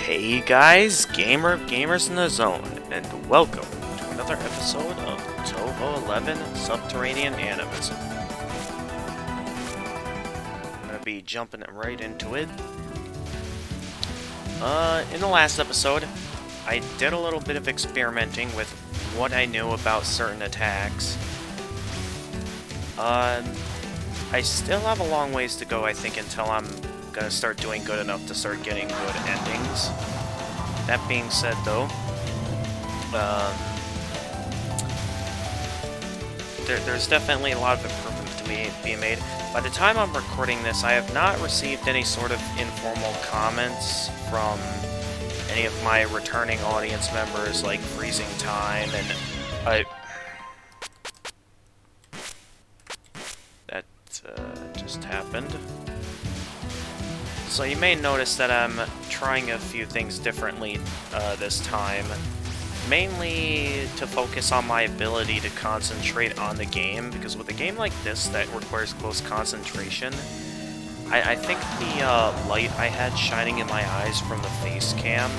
Hey guys, gamers in the zone, and welcome to another episode of Touhou 11 Subterranean Animism. I'm gonna be jumping right into it. In the last episode, I did a little bit of experimenting with what I knew about certain attacks. I still have a long ways to go, I think, until I'm gonna start doing good enough to start getting good endings. That being said, though, there's definitely a lot of improvements to be made. By the time I'm recording this, I have not received any sort of informal comments from any of my returning audience members, like Freezing Time, and that just happened. So you may notice that I'm trying a few things differently this time, mainly to focus on my ability to concentrate on the game, because with a game like this that requires close concentration, I think the light I had shining in my eyes from the face cam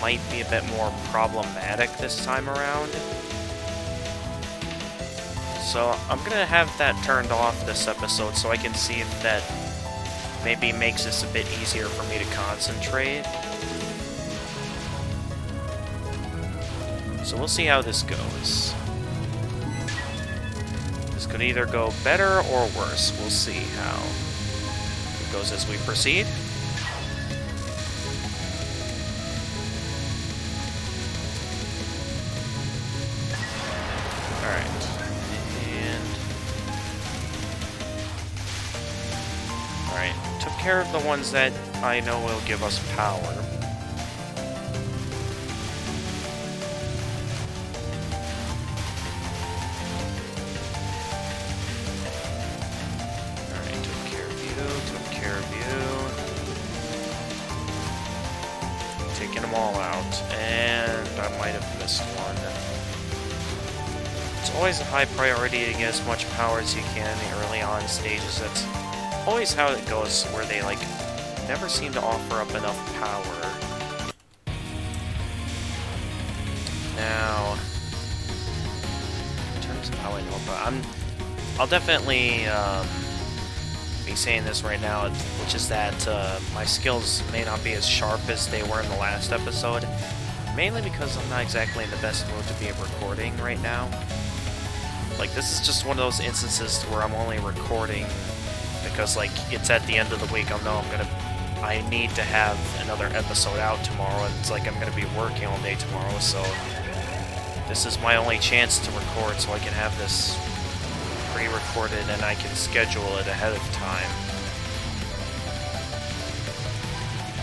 might be a bit more problematic this time around. So I'm gonna have that turned off this episode so I can see if that maybe makes this a bit easier for me to concentrate. So we'll see how this goes. This could either go better or worse. We'll see how it goes as we proceed. Alright. Alright, took care of the ones that I know will give us power. Alright, took care of you. Taking them all out, and I might have missed one. It's always a high priority to get as much power as you can in the early on stages. That's always how it goes, where they, like, never seem to offer up enough power. Now, in terms of how I know about, I'll definitely be saying this right now, which is that my skills may not be as sharp as they were in the last episode, mainly because I'm not exactly in the best mood to be recording right now. Like, this is just one of those instances where I'm only recording because, like, it's at the end of the week. I need to have another episode out tomorrow, and it's like I'm gonna be working all day tomorrow, so this is my only chance to record, so I can have this pre-recorded and I can schedule it ahead of time.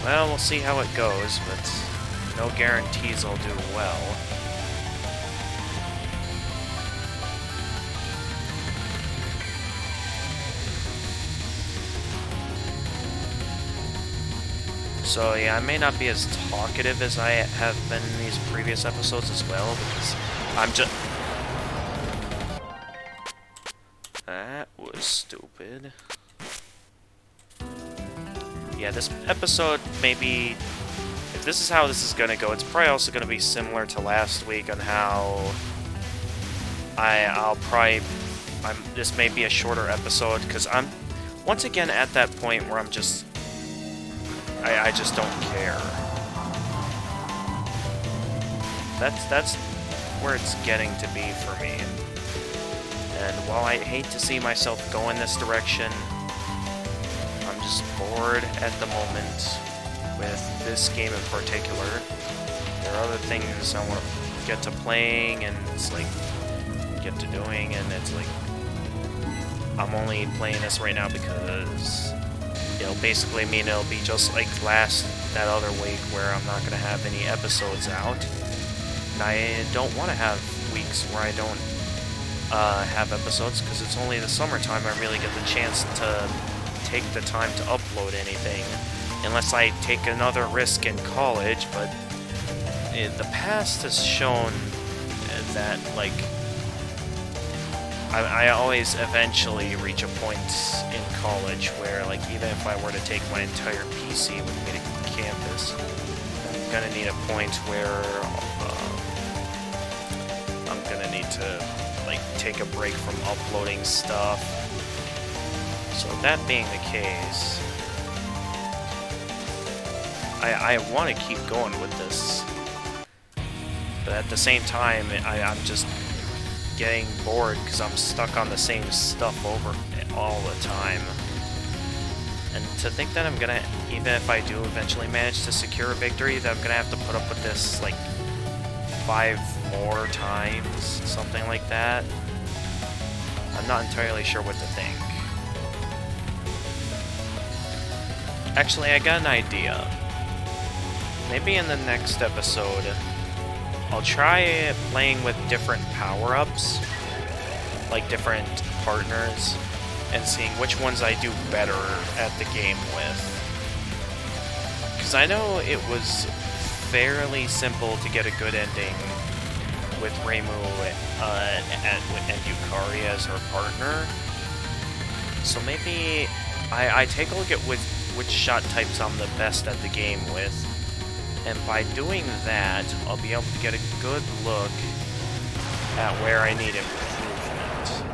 Well, we'll see how it goes, but no guarantees I'll do well. So yeah, I may not be as talkative as I have been in these previous episodes as well, because I'm just... That was stupid. Yeah, this episode may if this is how this is gonna go, it's probably also gonna be similar to last week on how this may be a shorter episode, because I'm once again at that point where I'm just... I just don't care. That's where it's getting to be for me. And while I hate to see myself go in this direction, I'm just bored at the moment with this game in particular. There are other things I want to get to playing, and it's like, get to doing, and it's like, I'm only playing this right now because it'll basically mean it'll be just like that other week where I'm not going to have any episodes out. And I don't want to have weeks where I don't have episodes, because it's only the summertime I really get the chance to take the time to upload anything, unless I take another risk in college. But the past has shown that, like, I always eventually reach a point in college where, like, even if I were to take my entire PC with me to campus, I'm gonna need a point where I'm gonna need to, like, take a break from uploading stuff. So that being the case, I want to keep going with this, but at the same time, I'm just getting bored because I'm stuck on the same stuff over all the time. And to think that I'm gonna, even if I do eventually manage to secure a victory, that I'm gonna have to put up with this like 5 more times, something like that. I'm not entirely sure what to think. Actually, I got an idea. Maybe in the next episode, I'll try playing with different power-ups, like different partners, and seeing which ones I do better at the game with. Because I know it was fairly simple to get a good ending with Reimu and Yukari as her partner. So maybe I take a look at which shot types I'm the best at the game with, and by doing that, I'll be able to get a good look at where I need improvement.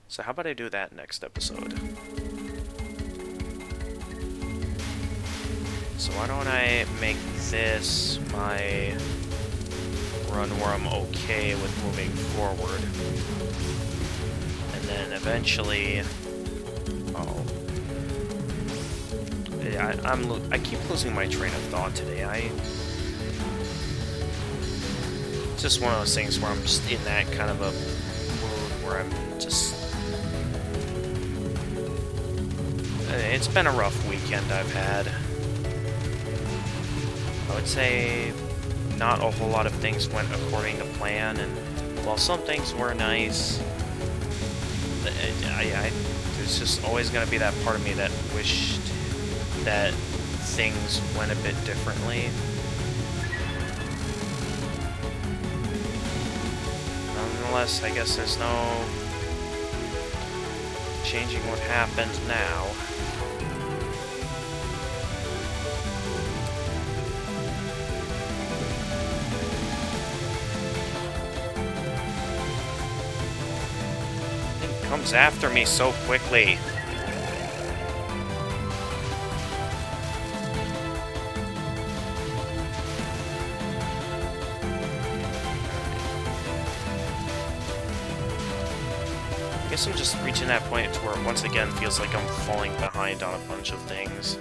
So how about I do that next episode? So why don't I make this my run where I'm okay with moving forward, and then eventually, I keep losing my train of thought today. It's just one of those things where I'm just in that kind of a mood where I'm just... It's been a rough weekend I've had. I would say not a whole lot of things went according to plan, and while some things were nice, there's just always going to be that part of me that wished that things went a bit differently. Nonetheless, I guess there's no changing what happened now. It comes after me so quickly. I guess I'm just reaching that point to where it once again feels like I'm falling behind on a bunch of things.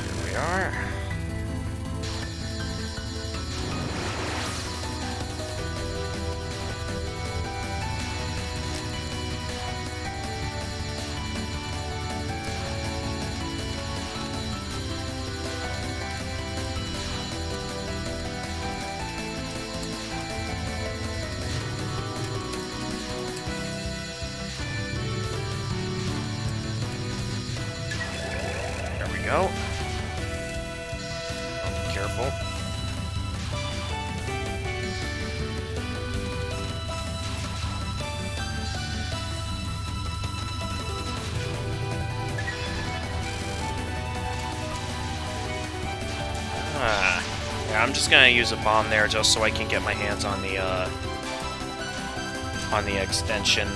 Here we are. Go. Oh, be careful. Yeah, I'm just gonna use a bomb there just so I can get my hands on the extension.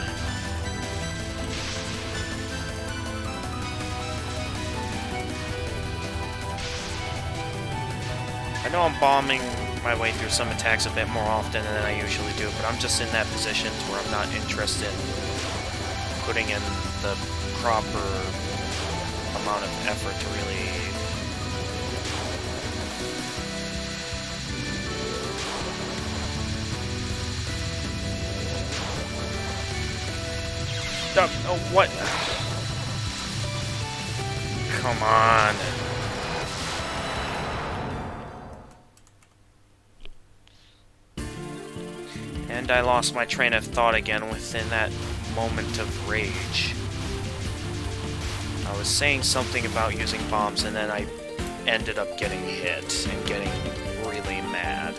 I know I'm bombing my way through some attacks a bit more often than I usually do, but I'm just in that position where I'm not interested in putting in the proper amount of effort to really... Oh, what? Come on. And I lost my train of thought again within that moment of rage. I was saying something about using bombs, and then I ended up getting hit and getting really mad.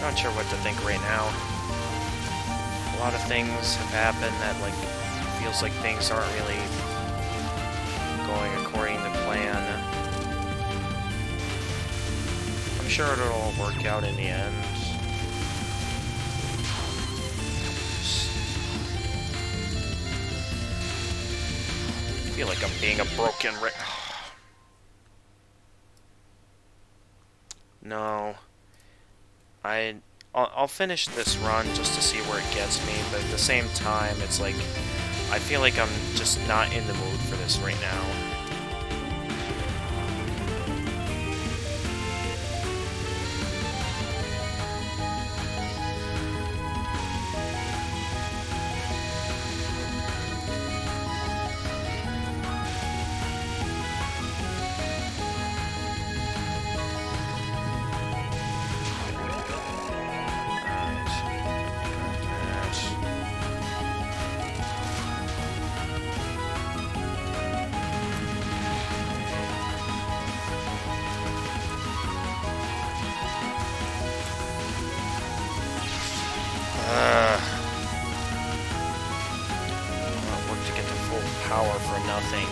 Not sure what to think right now. A lot of things have happened that, like, feels like things aren't really going according to plan. I'm sure it'll all work out in the end. I feel like I'm being a broken No. I'll finish this run just to see where it gets me, but at the same time, it's like, I feel like I'm just not in the mood for this right now. Work to get to full power for nothing.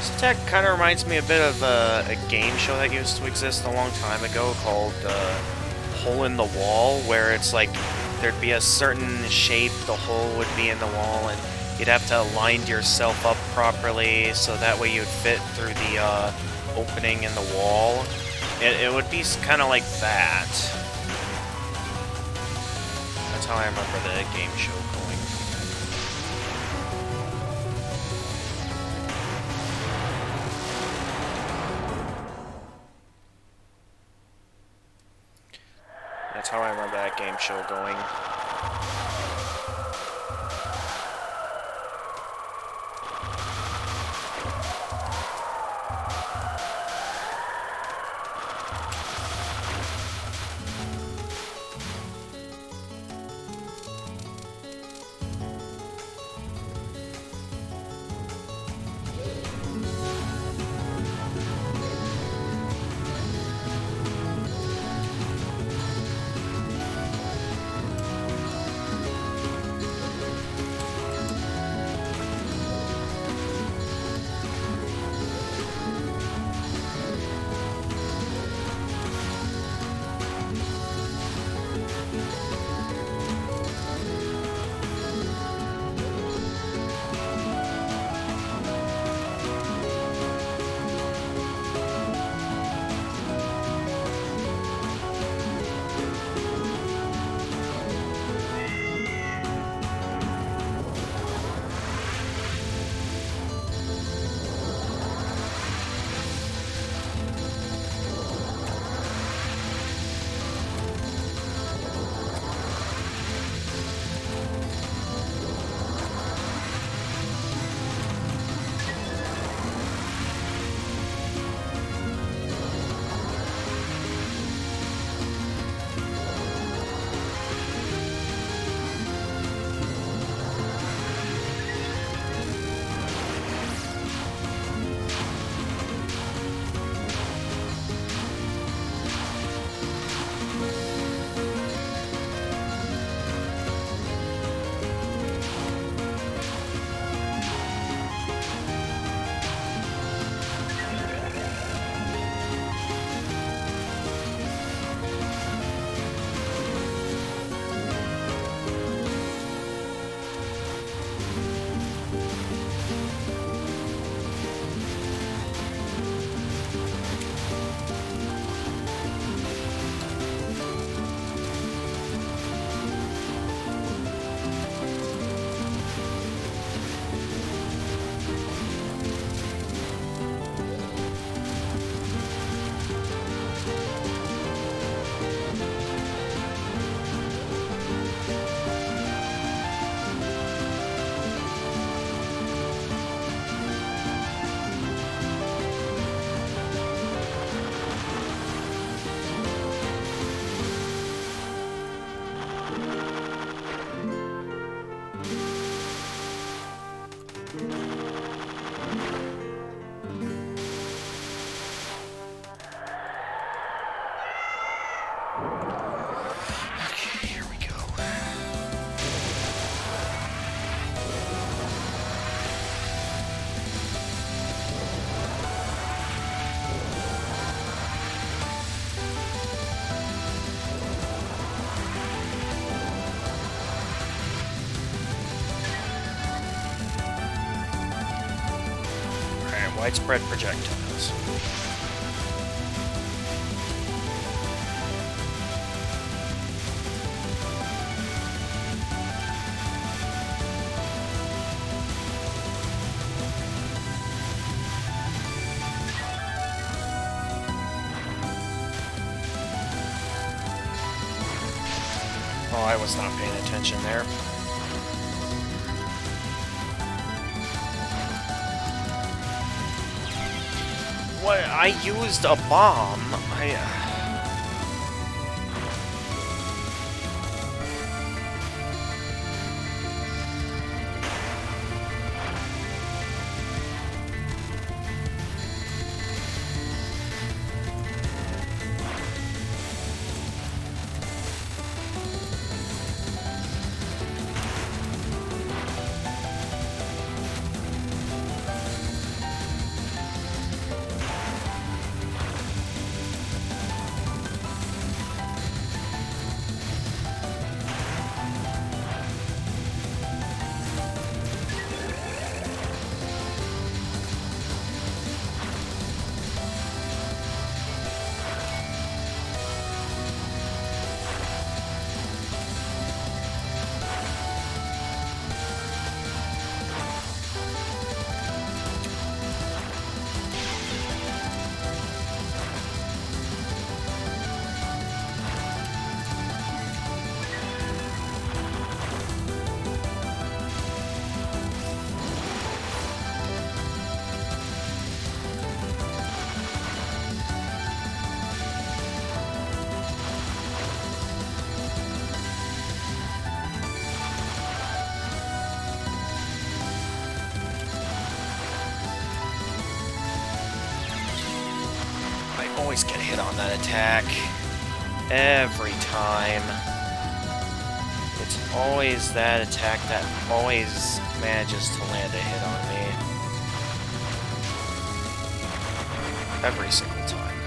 This attack kind of reminds me a bit of a game show that used to exist a long time ago called Hole in the Wall, where it's like there'd be a certain shape the hole would be in the wall, and you'd have to align yourself up properly so that way you'd fit through the opening in the wall. It would be kind of like that. That's how I remember the game show going. That's how I remember that game show going. Widespread projectiles. Oh, I was not paying attention there. What? I used a bomb. always get hit on that attack. Every time. It's always that attack that always manages to land a hit on me. Every single time.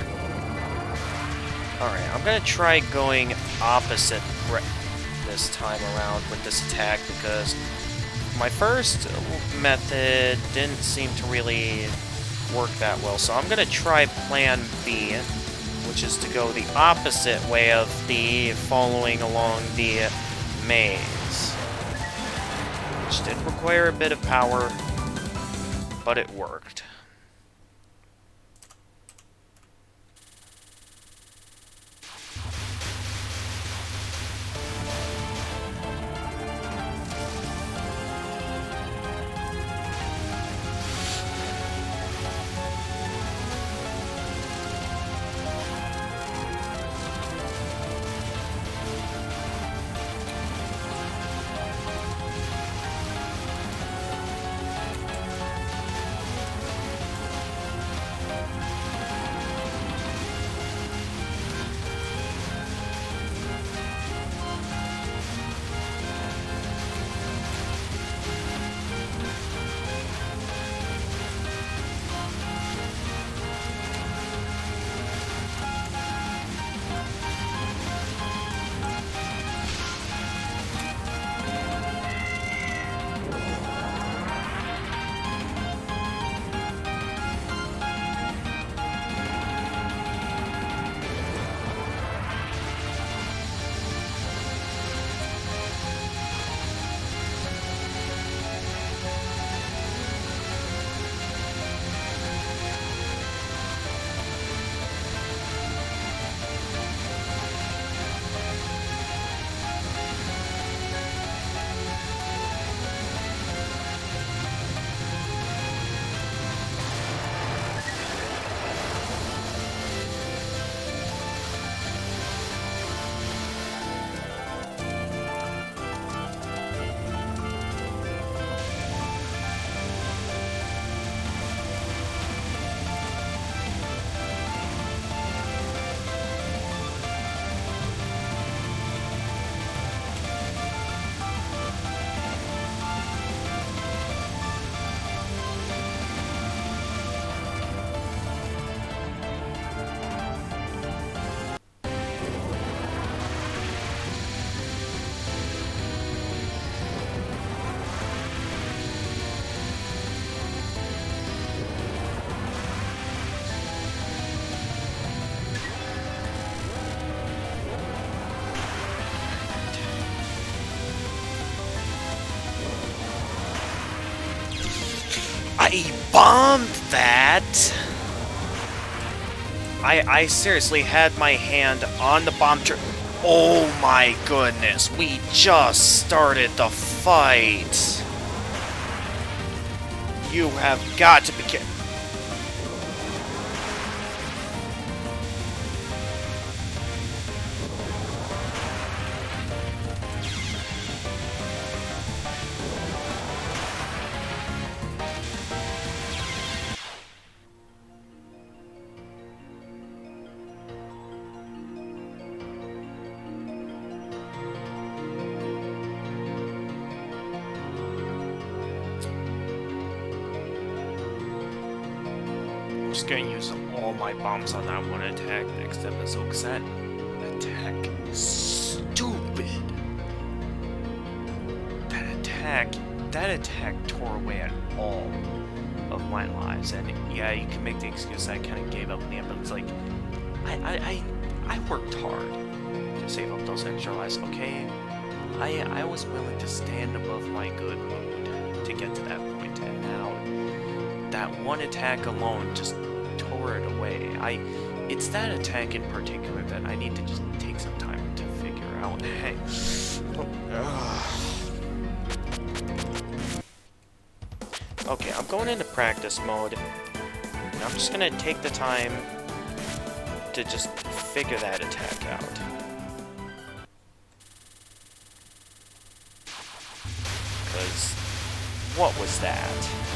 Alright, I'm gonna try going opposite this time around with this attack because my first method didn't seem to really work that well. So I'm gonna try plan B, which is to go the opposite way of the following along the maze. Which did require a bit of power, but it worked. I bombed that! I seriously had my hand on the bomb trigger. Oh my goodness, we just started the fight! You have got to be kidding. I'm just gonna use all my bombs on that one attack next episode, because that attack is stupid. That attack tore away at all of my lives, and yeah, you can make the excuse I kind of gave up in the end, but it's like, I worked hard to save up those extra lives, okay? I was willing to stand above my good mood to get to that point, and now that one attack alone just tore it away. It's that attack in particular that I need to just take some time to figure out. Hey. Okay, I'm going into practice mode, and I'm just gonna take the time to just figure that attack out. Because, what was that?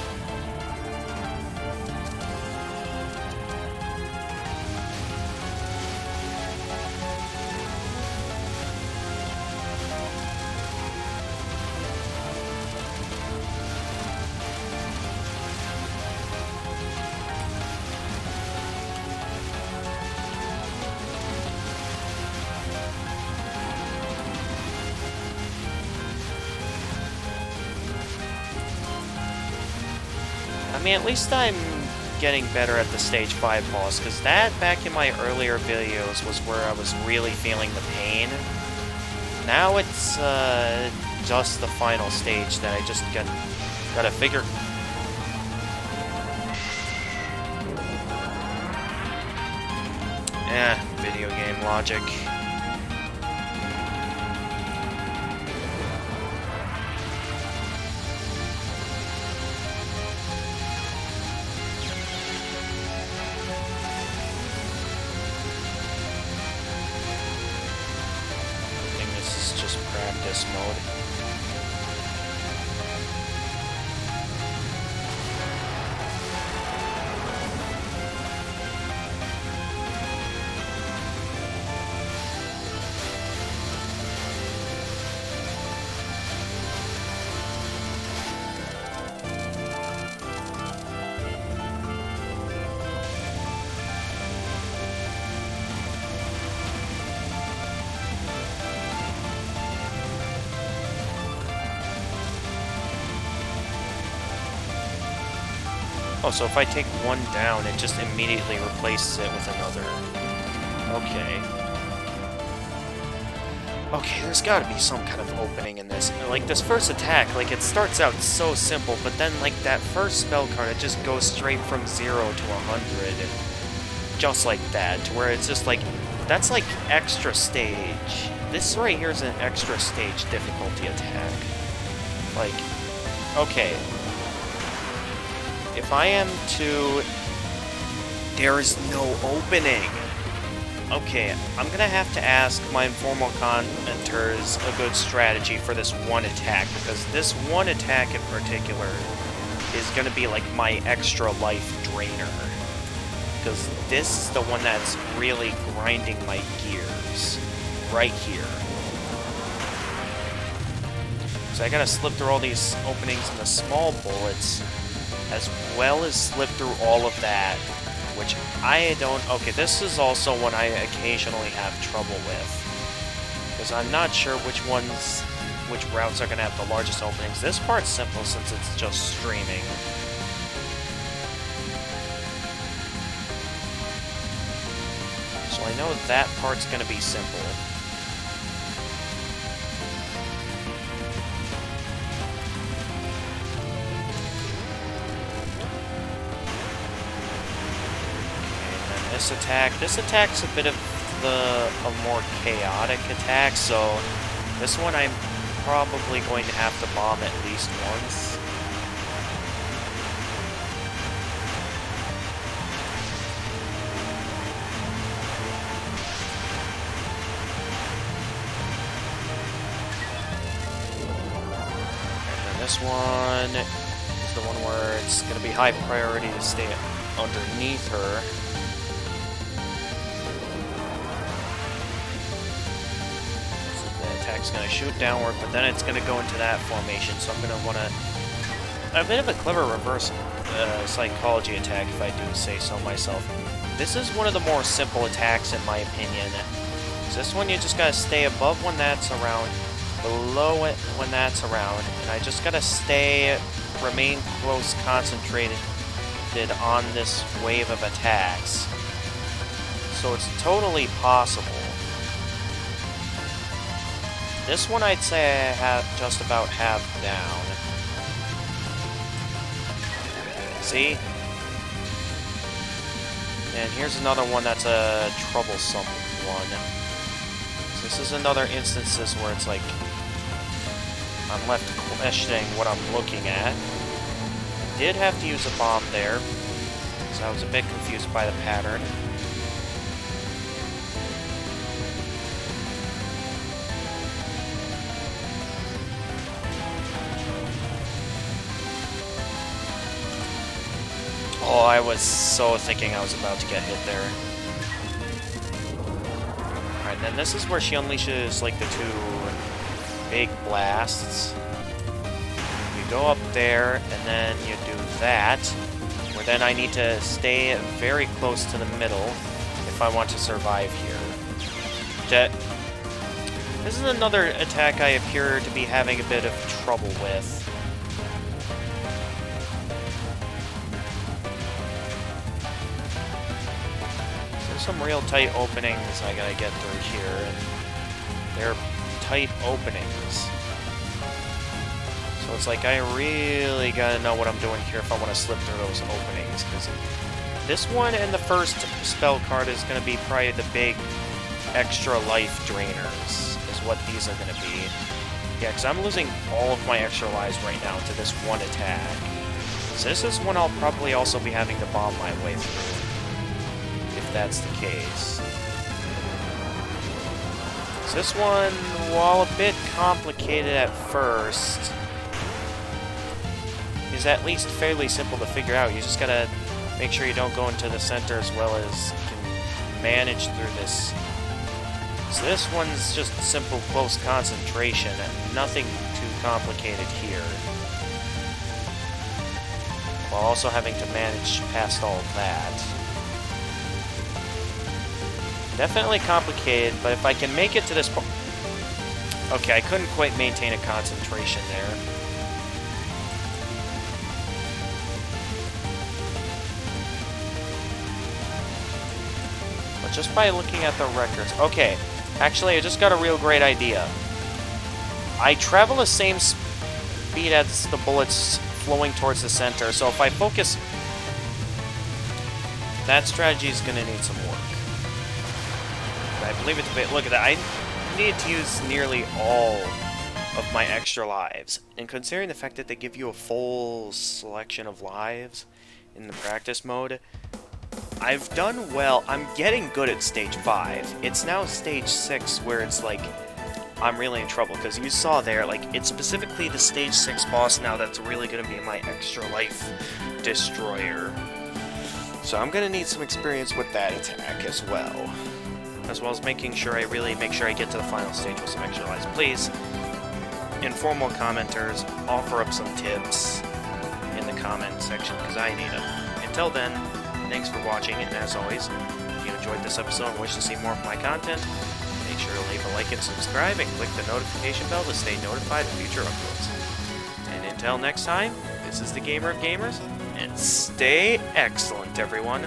I mean, at least I'm getting better at the stage 5 boss, because that, back in my earlier videos, was where I was really feeling the pain. Now it's, just the final stage that I just gotta figure... video game logic. Practice mode. Oh, so if I take one down, it just immediately replaces it with another. Okay. Okay, there's gotta be some kind of opening in this. Like, this first attack, like, it starts out so simple, but then, like, that first spell card, it just goes straight from 0 to 100. Just like that, to where it's just like, that's like extra stage. This right here is an extra stage difficulty attack. Like, okay. If I am to... There is no opening. Okay, I'm gonna have to ask my informal commenters a good strategy for this one attack, because this one attack in particular is gonna be like my extra life drainer. Because this is the one that's really grinding my gears. Right here. So I gotta slip through all these openings in the small bullets, as well as slip through all of that, which I don't... Okay, this is also one I occasionally have trouble with, because I'm not sure which routes are going to have the largest openings. This part's simple since it's just streaming. So I know that part's going to be simple. This attack's a bit of a more chaotic attack, so this one I'm probably going to have to bomb at least once. And then this one is the one where it's going to be high priority to stay underneath her. It's going to shoot downward, but then it's going to go into that formation, so I'm going to want to... A bit of a clever reverse psychology attack, if I do say so myself. This is one of the more simple attacks, in my opinion. So this one, you just got to stay above when that's around, below it when that's around, and I just got to remain close, concentrated on this wave of attacks. So it's totally possible. This one I'd say I have just about have down. See? And here's another one that's a troublesome one. So this is another instances where it's like I'm left questioning what I'm looking at. Did have to use a bomb there, so I was a bit confused by the pattern. Oh, I was so thinking I was about to get hit there. Alright, then this is where she unleashes, like, the two big blasts. You go up there, and then you do that, where then I need to stay very close to the middle if I want to survive here. This is another attack I appear to be having a bit of trouble with. some real tight openings I gotta get through here, and they're tight openings. So it's like I really gotta know what I'm doing here if I want to slip through those openings, because this one and the first spell card is gonna be probably the big extra life drainers, is what these are gonna be. Yeah, because I'm losing all of my extra lives right now to this one attack. So this is one I'll probably also be having to bomb my way through, if that's the case. So this one, while a bit complicated at first, is at least fairly simple to figure out. You just gotta make sure you don't go into the center as well as you can manage through this. So this one's just simple close concentration, and nothing too complicated here. While also having to manage past all of that. Definitely complicated, but if I can make it to this point... Okay, I couldn't quite maintain a concentration there. But just by looking at the records... Okay, actually, I just got a real great idea. I travel the same speed as the bullets flowing towards the center, so if I focus... That strategy is going to need some work. I believe it's a bit... Look at that. I need to use nearly all of my extra lives. And considering the fact that they give you a full selection of lives in the practice mode, I've done well. I'm getting good at stage 5. It's now stage 6 where it's like I'm really in trouble. Because you saw there, like, it's specifically the stage 6 boss now that's really going to be my extra life destroyer. So I'm going to need some experience with that attack as well. As well as making sure I really make sure I get to the final stage with some extra lives. Please, informal commenters, offer up some tips in the comment section, because I need them. Until then, thanks for watching, and as always, if you enjoyed this episode and wish to see more of my content, make sure to leave a like and subscribe, and click the notification bell to stay notified of future uploads. And until next time, this is the Gamer of Gamers, and stay excellent, everyone.